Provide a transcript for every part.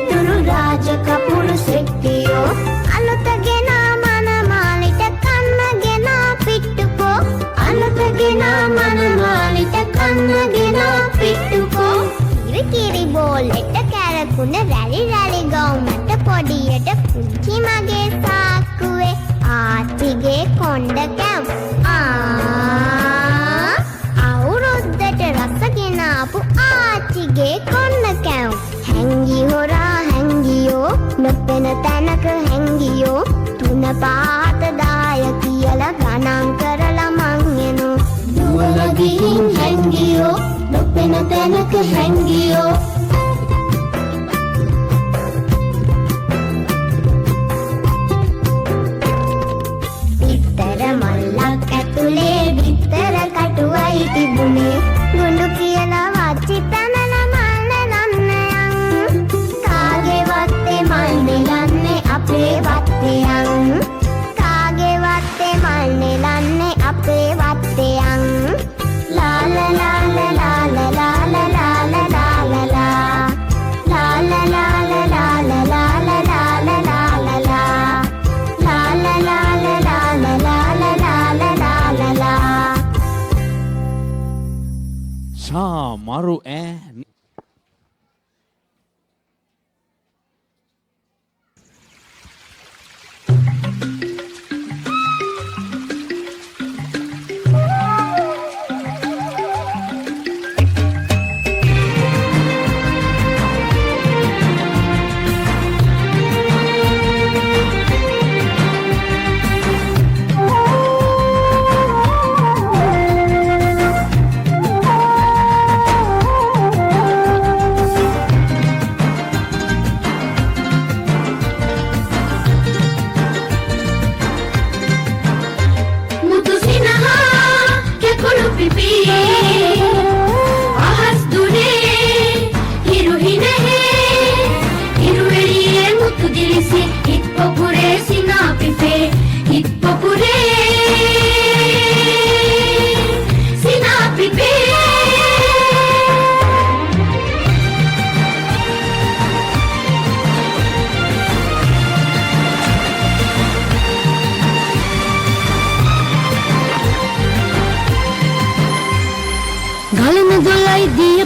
පිවිතුරු රාජ කපුරු සෙට්ටියෝ අලුතගෙන මනමාලිට කන්නගෙන පිට්ටුකෝ අලුතගෙන මනමාලිට කන්නගෙන පිට්ටුකෝ කිරි බෝලෙට කැරකුණ රැලි රැලි ගවුමට පොඩියට පුංචි මගේ සාක්කුවේ ආච්චිගේ කොණ්ඩ කැව් අවුරුද්දට රසගෙන ආපු ආච්චිගේ කොන්න කැව් හැංගි හොරා හැංගියෝ නොපෙන තැනක හැංගියෝ තුන පාත දාය කියලා ගණන් කරලා මං එනෝ දුවලා ගිහින් හැංගියෝ නොපෙන තැනක හැංගියෝ විතර මල්ලක් ඇතුලේ විතර කටුවයි තිබුණේ ගුඬු කියලා වච්චි පැනලා මල් නෙලන්නයන් කාගේ වත්තේ මල් නෙලන්නේ අපේ වත්තේයන් කාගේ වත්තේ මල් නෙලන්නේ අපේ වත්තේයන් ලා ලා ලා ලා ලා ලා ලා ලා ලා ලා ලා ලා ලා ලා ලා ලා maru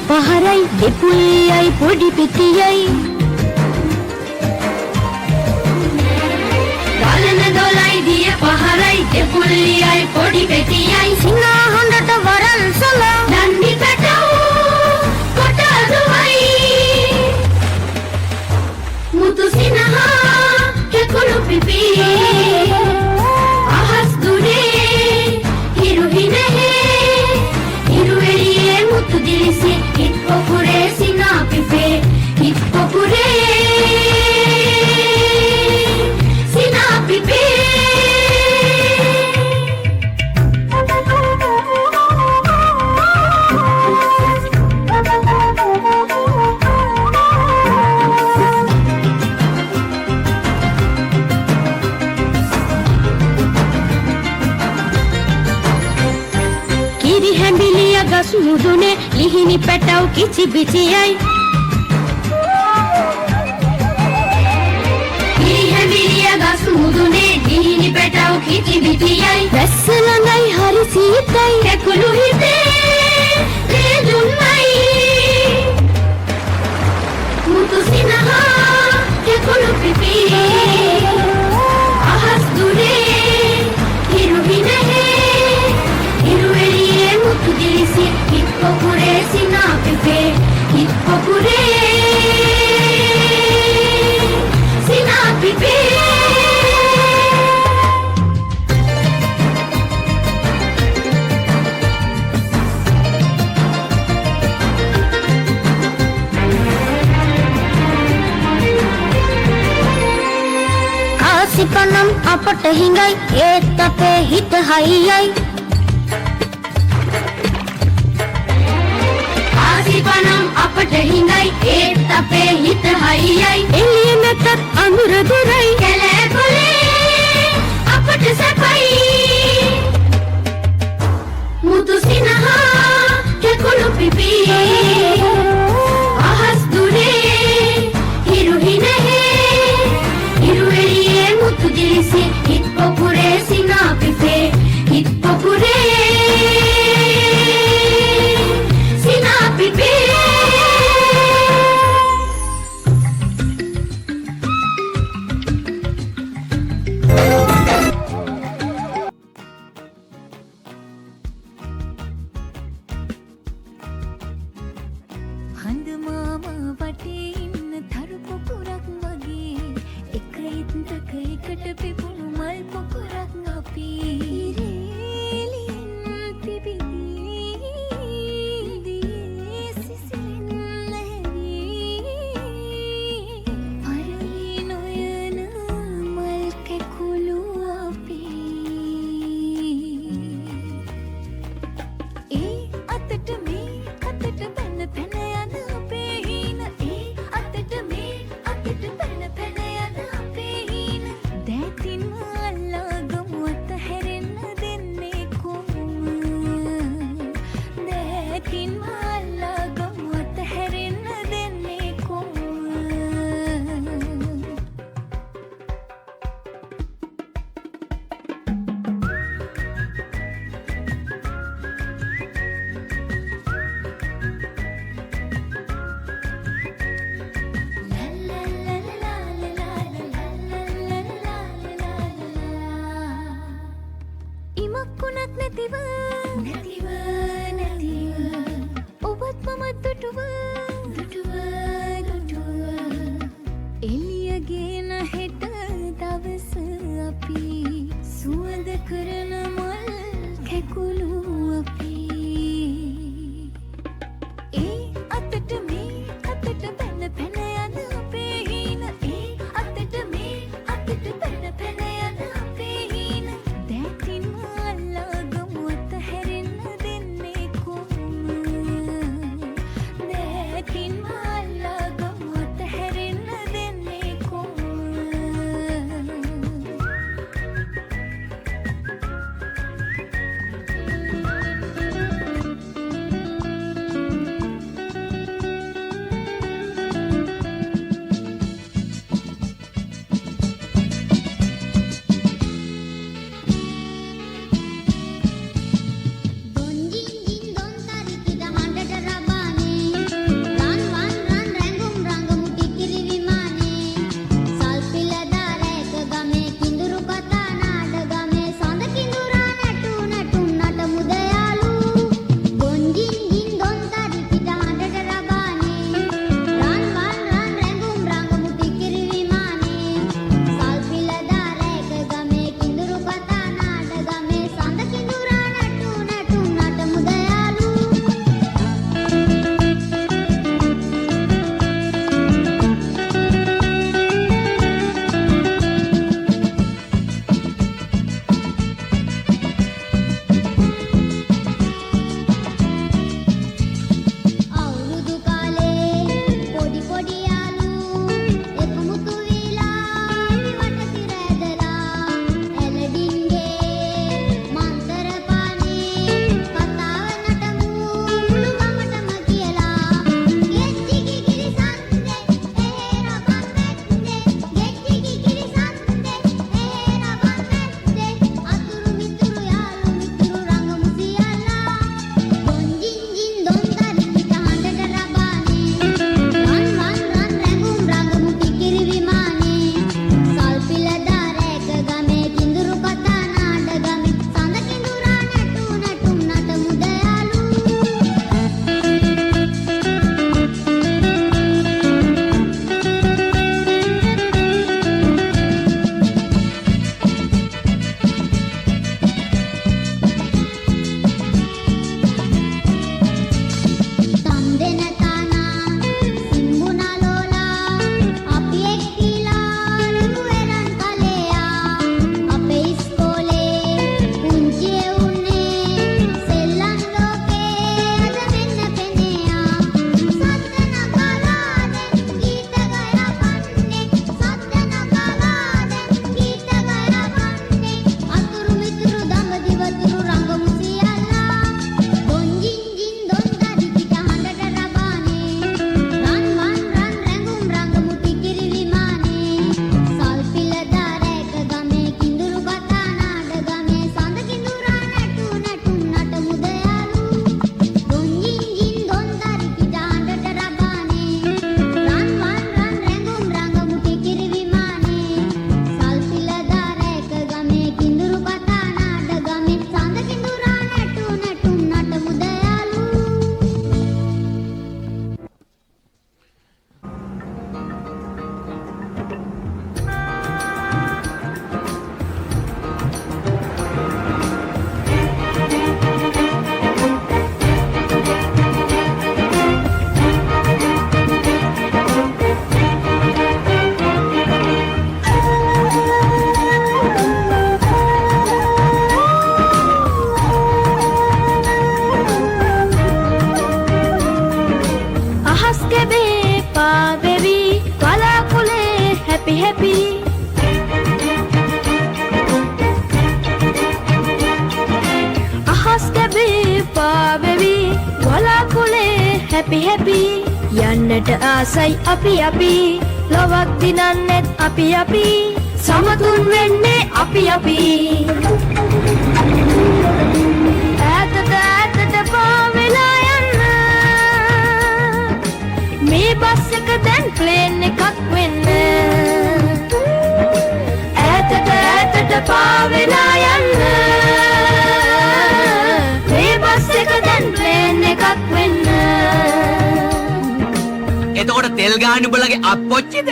පහරයි දෙපුලියයි පොඩි පිටියයි ගලන දොලයි දිය පහරයි දෙපුලියයි පොඩි පිටියයි සිනා හොඬට වරන් සල දණ්ඩි පැටව් කොට අදුවයි මුතු සිනහා කෙකුළු පිපි අහස් දුරේ හිරු හිනෙහේ හිරු එළියේ මුතු දිලිසි Hippopure sinapipe, hippopure sinapipe. Kiri hambili agas mudune lihini පැටව් කිචි බිචියයි ඉරිහැඹිලිය ගස් මුදුනේ දිහිනි පැටව් කිචි බිචියයි වැස්ස ළඟයි හරි සීතයි කැකුළු හිතේ ලේදුන්නයි මුතු සිනහා කැකුළු පිපි අහස් දුරේ හිරු හිනෙහේ හිරු එළියේ මුතු දිලිසි Hippopure sinapipe, hippopure sinapipe. Kaasipanam apata hingai, ඒත් අපේ හිත හයියයි Sipanam අපට හිඟයි ඒත් අපේ හිත හයියයි එළිය නැතත් අඳුර දුරයි කැලෑ කොලේ අපට සැපයි මුතු සිනහා කැකුළු පිපි අහස් දුරේ හිරු happy happy. Ahas කැබේ පාවෙවි වලාකුලේ happy happy. යන්නට ආසයි අපි ලොවක් දිනන්නෙත් අපි සමතුන් වෙන්නේ අපි ඈතට පාවෙලා යන්න මේ බස් එක දැන් ප්ලේන් එකක් වෙන්න ඈතට පාවෙලා යන්න මේ බස් එක දැන් ප්ලේන් එකක් වෙන්න. එතකොට තෙල් ගාන උඹලගේ අප්පොච්චිද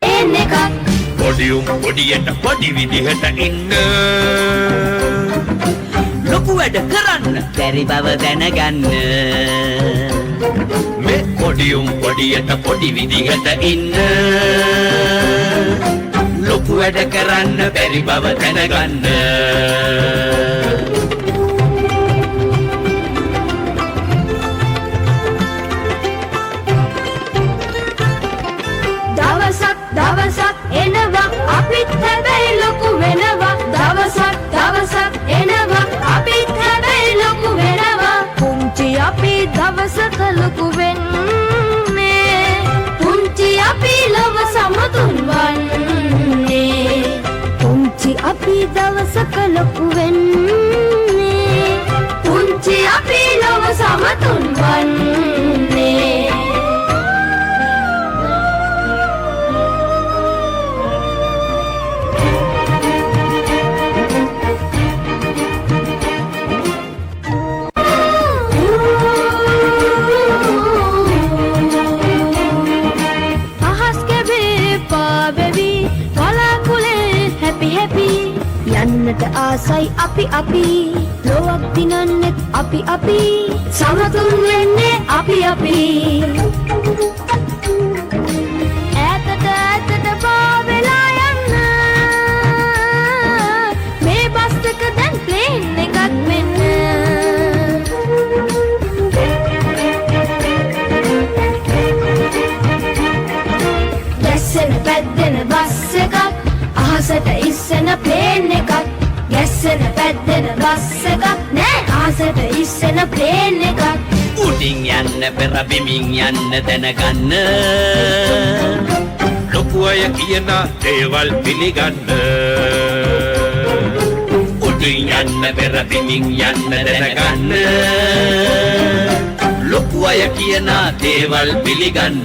ප්ලේන් එකක් පොඩියුම් පොඩියට පොඩි විදිහට ඉන්න ලොකු වැඩ කරන්න බැරි බව දැනගන්න මේ පොඩියුම් පොඩියට පොඩි විදිහට ඉන්න ලොකු වැඩ කරන්න බැරි බව දැනගන්න දවසක් එනවා අපිත් හැබැයි ලොකු වෙනවා දවසක් එනවා අපිත් හැබැයි ලොකු වෙනවා පුංචි අපි දවසක ලොකු වෙන්නේ පුංචි අපි ලොව සමතුන් වන්නේ පුංචි අපි දවසක ලොකු වෙන්නේ පුංචි අපි ලොව සමතුන් වන්නේ. යන්නට ආසයි අපි ලොවක් දිනන්නෙත් අපි සමතුන් වෙන්නේ අපි ඈතට පාවෙලා යන්න මේ බස් එක දැන් ප්ලේන් එකක් වෙන්න ගැස්සෙන පැද්දෙන බස් එකක් අහසට ඉස්සෙන ප්ලේන් එකක් ගැස්සෙන පැද්දෙන බස් එකක් නෑ අහසට ඉස්සෙන ප්ලේන් එකක් උඩින් යන්න පෙර බිමින් යන්න දැනගන්න ලොකු අය කියන දේවල් පිළිගන්න උඩින් යන්න පෙර බිමින් යන්න දැනගන්න ලොකු අය කියන දේවල් පිළිගන්න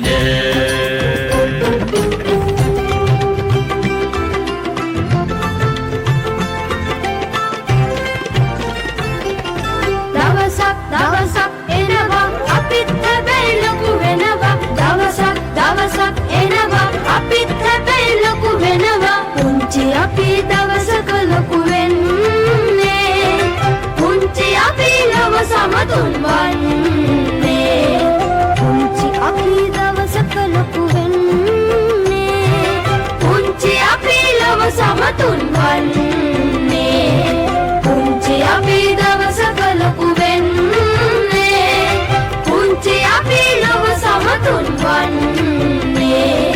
දවසක් එනවා අපිත් හැබැයි ලොකු වෙනවා දවසක් එනවා අපිත් හැබැයි ලොකු වෙනවා පුංචි අපි දවසක ලොකු වෙන්නේ පුංචි අපි ලොව සමතුන් වන්නේ පුංචි අපි දවසක ලොකු වෙන්නේ පුංචි අපි ලොව සමතුන් වන්නේ පුංචි අපි දවසක ලොකු වෙන්නේ පුංචි අපි ලොව සමතුන් වන්නේ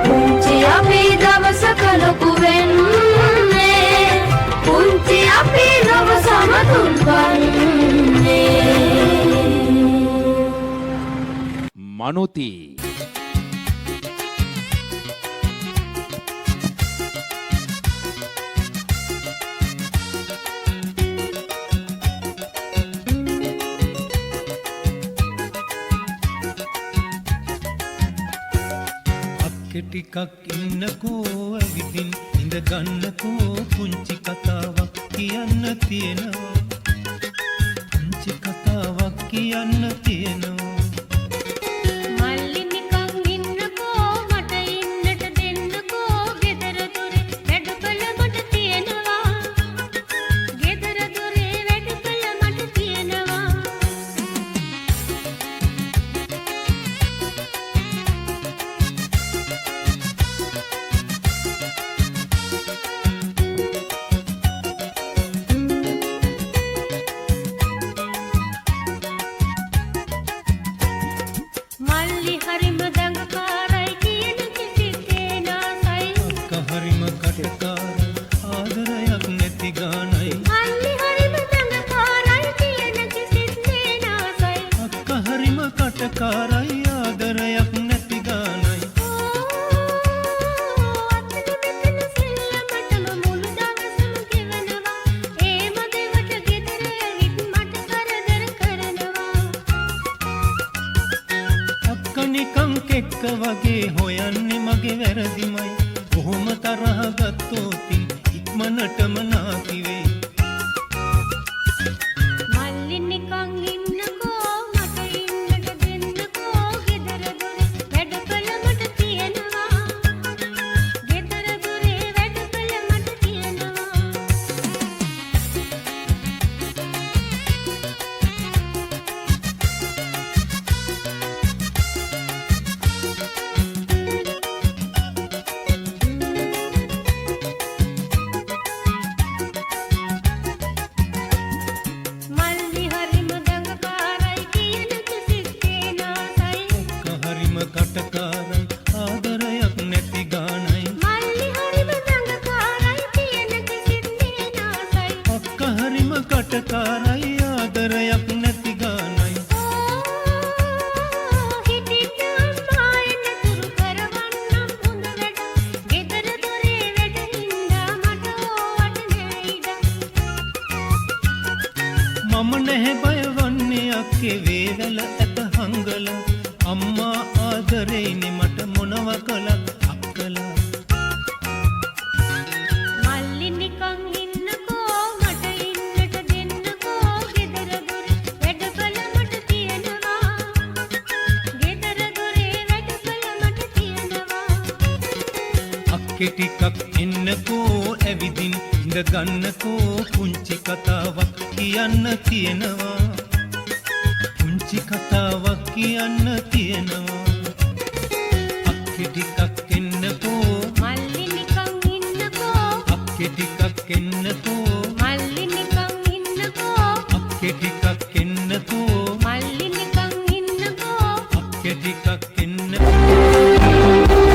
පුංචි අපි දවසක ලොකු වෙන්නේ පුංචි අපි ලොව සමතුන් වන්නේ. මනුති ටිකක් ඉන්නකෝ ඇවිදින් ඉඳ ගන්නකෝ පුංචි කතාවක් කියන්න තියෙනවා පුංචි කතාවක් කියන්න තියෙනවා මල්ලි නිකන් ඉන්නකෝ මට ඉන්නට දෙන්නකෝ ගෙදර දොරේ වැඩපළ මට තියෙනවා ගෙදර දොරේ වැඩපළ මට තියෙනවා කටකාරයි ආදරයක් නැති ගානයි මල්ලි හරිම දඟකාරයි තියෙන කිසිත් නේනාසයි අක්ක හරිම කටකාරයි ආදරයක් නැති ගානයි අතන මෙතන සෙල්ලමටම මුළු දවසම ගෙවනවා ඒ මගෙවට ගෙදර ඇවිත් මට කරදර කරනවා අක්ක නිකන් කෙක්ක වගේ හොයන්නේ මගේ වැරදිමයි කොහොම තරහ ගත්තොතින් ඉක්මනටම නාකි වෙයි මල්ලි නිකන් ඉන්නකෝ මට ඉන්නට දෙන්නකෝ ගෙදර දොරේ වැඩ කළ මට තියෙනවා ගෙදර දොරේ වැඩ කළ මට තියෙනවා මල්ලි හරිම දඟකාරයි කියන කිසිත් නේනාසයි අක්ක හරිම කටකාරයි ආදරයක් නැති ගානයි මල්ලි හරිම දඟකාරයි කියන කිසිත් නේනාසයි අක්ක හරිම කටකාරයි ආදරයක් නැති ගානයි හිටිට අම්මා එනතුරු කරවන්නම් හොඳ වැඩ ගෙදර දොරේ වැඩ හින්දා මට ඕවට නෑ ඉඩ මම නැහැ බය වන්නේ අක්කේ වේවැල ඇත හංගල අම්මා ආදරේනේ මට මොනව කළත් අක්කලා මල්ලි නිකන් ඉන්නකෝ මට ඉන්නට දෙන්නකෝ ගෙදර දොරේ වැඩ කළ මට තියෙනවා ගෙදර දොරේ වැඩ කළ මට තියෙනවා අක්කේ ටිකක් එන්නකෝ ඇවිදින් ඉඳ ගන්නකෝ පුංචි කතාවක් කියන්න තියෙනවා පුංචි කතාවක් කියන්න තියෙනවා අක්කේ ටිකක් එන්නකෝ මල්ලි නිකන් ඉන්නකෝ අක්කේ ටිකක් එන්නකෝ මල්ලි නිකන් ඉන්නකෝ අක්කේ ටිකක් එන්නකෝ මල්ලි නිකන් ඉන්නකෝ අක්කේ ටිකක් එන්නකෝ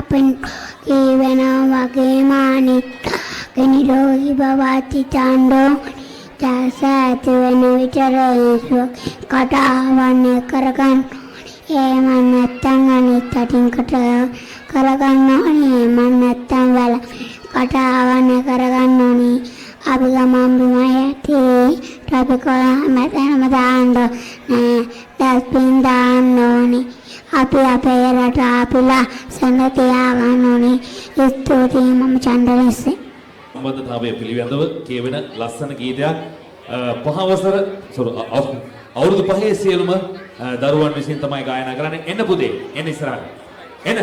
අපෙන් ජීවනවා වගේ මානිත් නිරෝගී බවති චන්දෝ ජාසත් වෙන විතරේසු කතාවන්නේ කරගන්න එහෙම නැත්තම් අනිත් අතින් කරගන්න ඕනේ මන් නැත්තම් වල කතාවන්නේ කරගන්න ඕනේ අපි ගමන් බිමයටි ටොපිකෝල මතනම දාන්න දස්පින් දාන්න ඕනේ අපි අපේ රට අපිලා සම්මතියවන්න ඕනේ ස්තුතියි මම චන්දරස්සේ සම්බන්ධතාවය පිළිබඳව කියවෙන ලස්සන ගීතයක් පහවසර අවුරුදු 5 සියලුම දරුවන් විසින් තමයි ගායනා කරන්නේ එන්න පුතේ එන්න ඉස්සරහට එන්න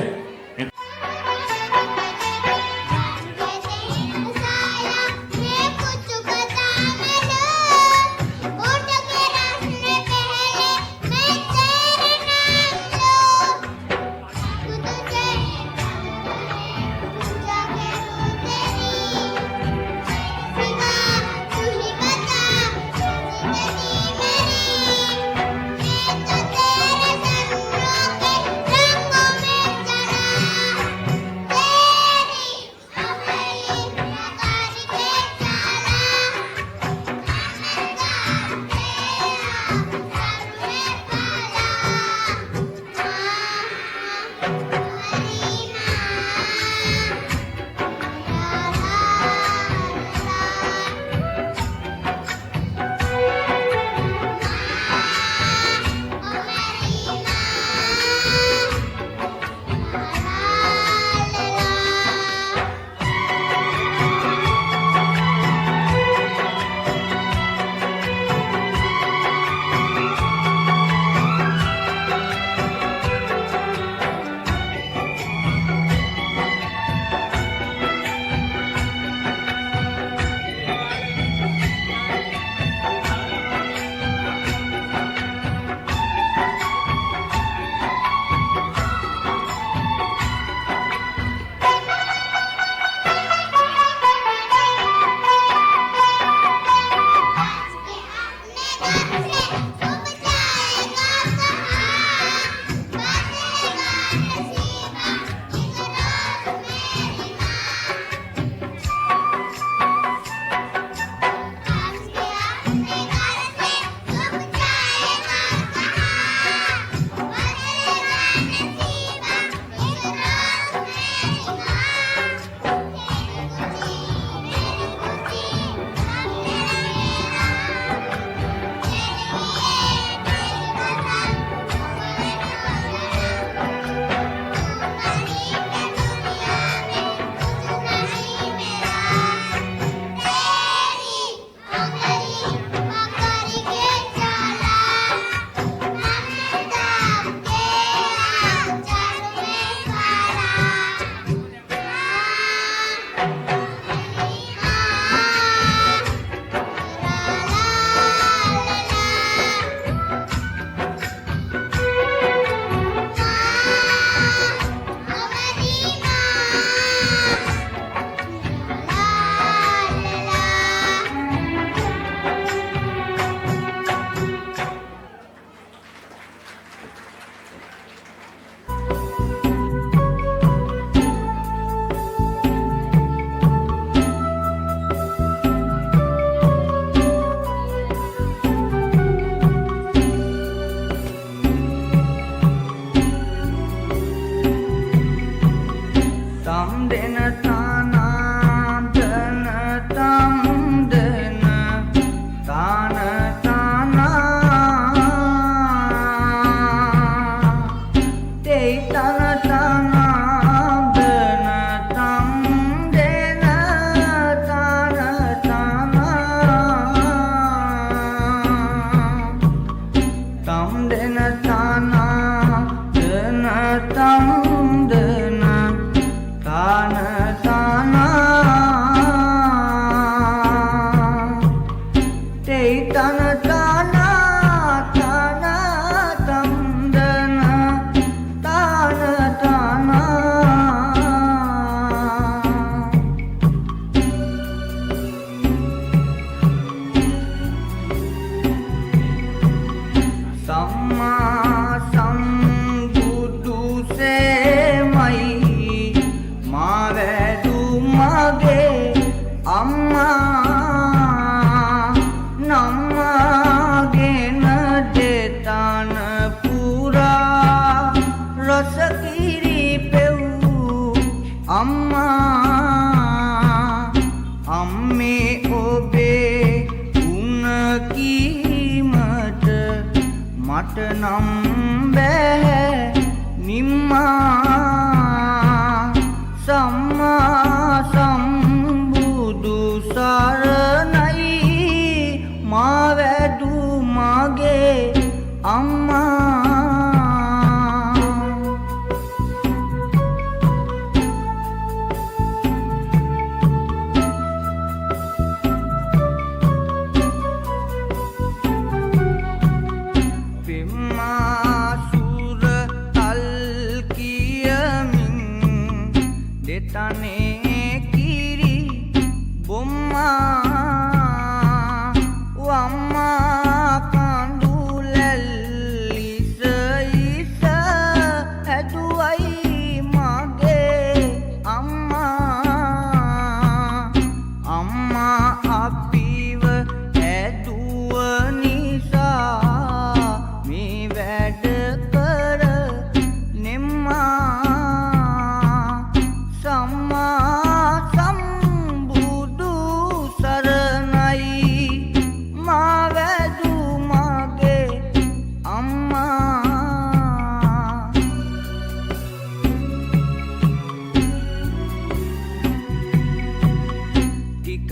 Samma sambudu se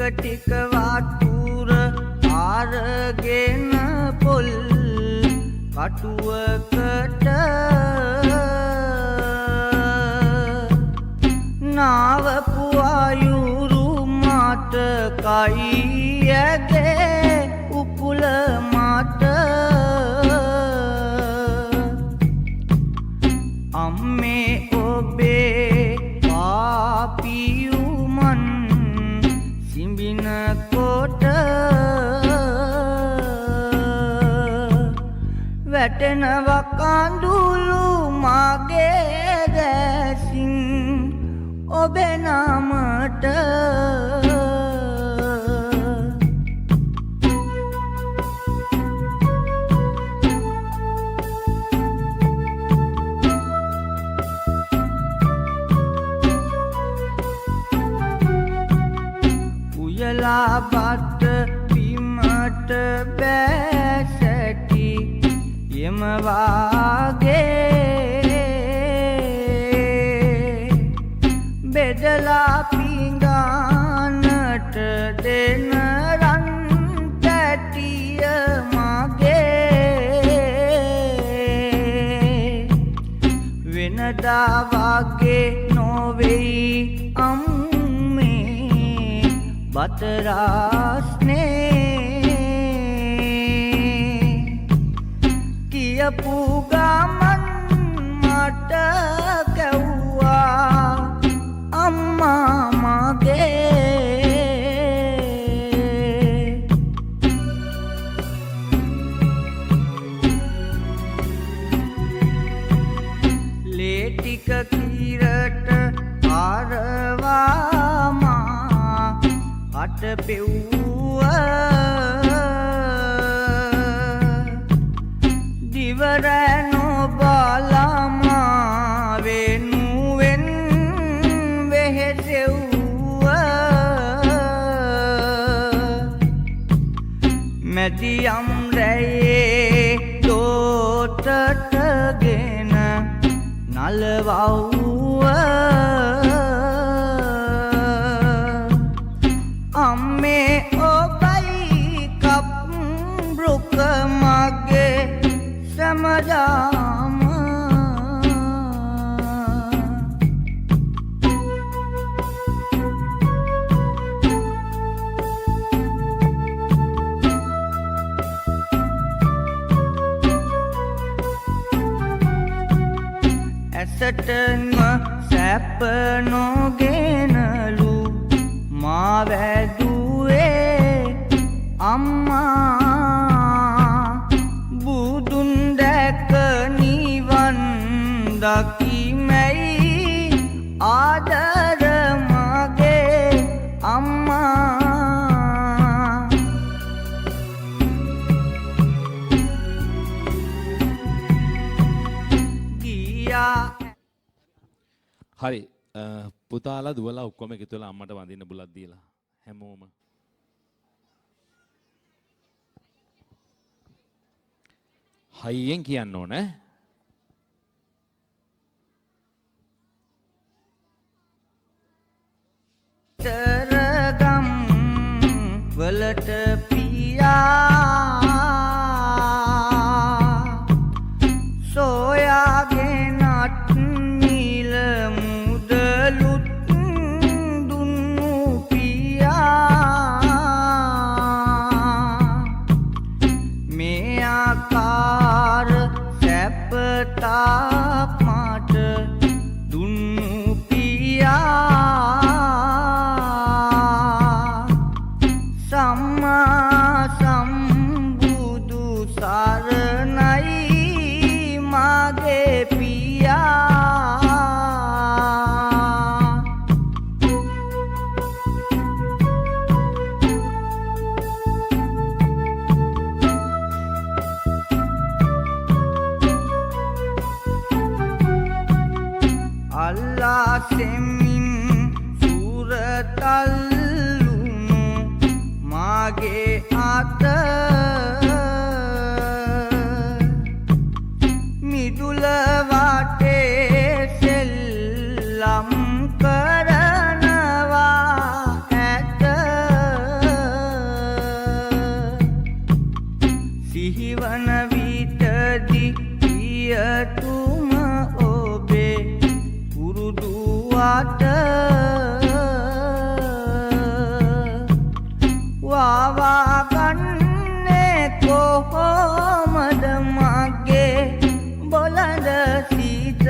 ටික වතුර ආරගෙන පොල් කටුවකට නාවපු අයුරු මට කයි ඇගේ උකුල මට අම්මේ ඔබේ පාපියුමන් සිඹින කොට වැටෙනව කඳුළු මගේ දැසින් ඔබේ නාමට උයලා බට බිමට බැසටි යම වාගේ බෙදලා පිඟානට දෙන රන් පැටිය මගේ වෙනදා වගේ නොවෙයි අම්මේ බතරාස්නේ කියපු ගමන් මට කැව්වා අම්මා මගේ ලේ ටික කීරට ආරවාමා අට පෙව්වා දිවරැනෝ බාලාමා වෙනුවෙන් වෙහෙසෙව්වා මැදියම් රැයේ තෝටටගෙන නලවව්වා අම්මේ ඔබයි කප් බ්රුක මගේ සමදාම ඇසටම සැප නොගෙනලු මා වැදුවේ අම්මා බුදුන් දැක නිවන් දකිමැයි ආදර මගේ අම්මා ගියා හරි පුතාලා දුවලා ඔක්කොම එකතු වෙලා අම්මට වඳින්න බුලත් දීලා හැමෝම හයියෙන් කියන්න ඕනේ තරගම් වලට පියා සෝයාගෙනත් නිල මුදලුත් දුන්නු පියා මේ ආකාර සැපතාප මට දුන්නු පියා සම්මා සම්බුදු සරණයි මගේ පියා අල්ලා සෙමින් සූරතල්ලුණු මාගේ අත මිදුල වටේ සෙල්ලම් කරනවා ඇත කිව්වට වාවා ගන්නේ කොහොමද මගේ බොළඳ සීත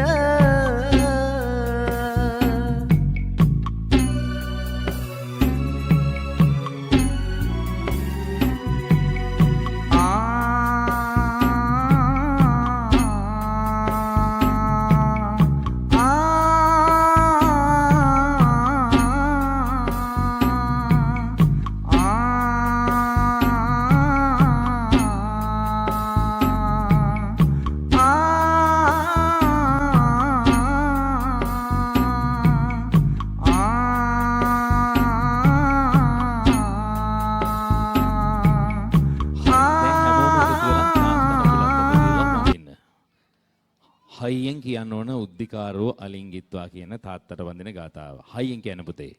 හයියෙන් කියන්න ඕන උද්දිකාරෝ අලිංගිත්වා කියන තාත්තට වඳින ගාතාව. හයියෙන් කියන්න පුතේ.